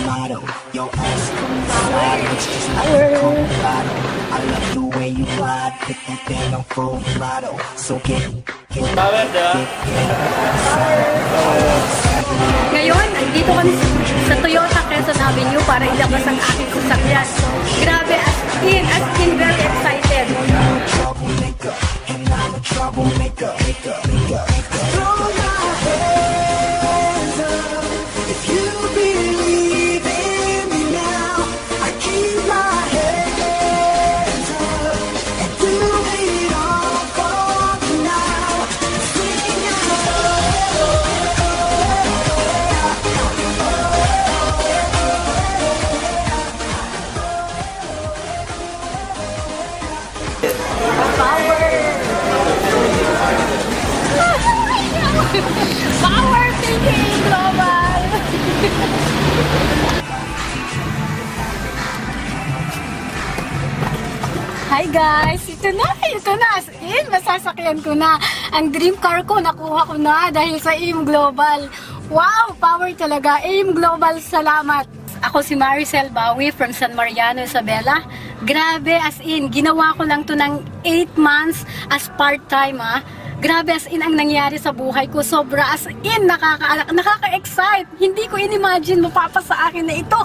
supermodel. Your ass slide, it's just like a bottle. I love the way you glide, put that thing on full throttle. So get Ngayon, andito kami sa Toyota Quezon Avenue para ilabas ang aking sasakyan. Grabe, as in very excited. troublemaker, and I'm a troublemaker. Throw your hands up if you believe in me now. I keep my hands up and do it all for me now. Sing Power thinking global! Hi guys! Ito na! As in, masasakyan ko na. Ang dream car ko, nakuha ko na dahil sa AIM Global. Wow! Power talaga! AIM Global, salamat! Ako si Maricel Bawi from San Mariano, Isabela. Grabe, as in, ginawa ko lang to ng 8 months as part-time ha. Grabe, as in, ang nangyari sa buhay ko. Sobra, as in, nakaka-excite. Hindi ko in-imagine mapapa sa akin na ito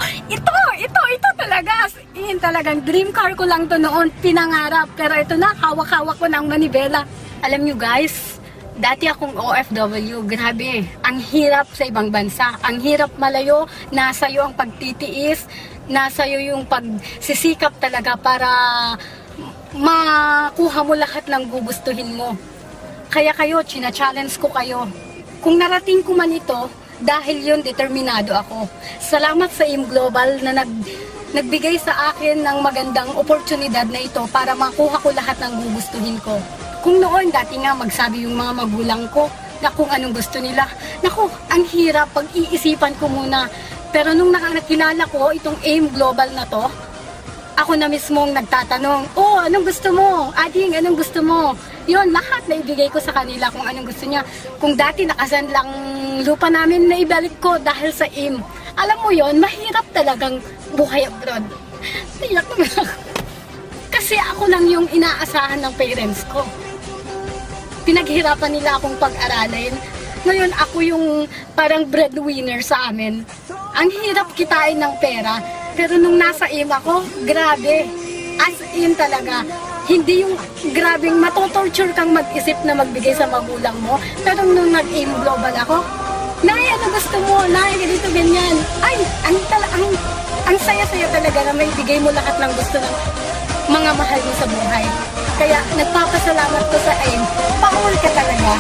talaga. As in, talagang dream car ko lang to noon, pinangarap. Pero ito na, hawak-hawak ko ng manibela. Alam nyo guys, dati akong OFW, grabe, ang hirap sa ibang bansa. Ang hirap malayo, nasa iyo ang pagtitiis, nasa iyo yung pagsisikap talaga para makuha mo lahat ng gugustuhin mo. Kaya kayo, china-challenge ko kayo. Kung narating ko man ito, dahil yun, determinado ako. Salamat sa AIM Global na nagbigay sa akin ng magandang oportunidad na ito para makuha ko lahat ng gugustuhin ko. Kung noon, dati nga magsabi yung mga magulang ko na kung anong gusto nila. Naku, ang hirap, pag-iisipan ko muna. Pero nung nakilala ko itong AIM Global na to, ako na mismong nagtatanong, oh, anong gusto mo? Ading, anong gusto mo? Yun, lahat na ibigay ko sa kanila kung anong gusto niya. Kung dati nakasan lang lupa namin, na ibalik ko dahil sa AIM. Alam mo yon, mahirap talagang buhay abroad. Naiyak naman ako. Kasi ako lang yung inaasahan ng parents ko. Pinaghirapan nila akong pag-aralin. Ngayon ako yung parang breadwinner sa amin. Ang hirap kitain ng pera. Pero nung nasa AIM ako, grabe. As in talaga. Hindi yung grabing matotorture kang mag-isip na magbigay sa magulang mo. Pero nung nag-AIM Global ako, Nay, ano gusto mo? Nay, ganito, ganyan. Ay, ang saya-saya talaga na may bigay mo lahat ng gusto ng mga mahal mo sa buhay. Kaya nagpapasalamat ko sa AIM. Power ka talaga.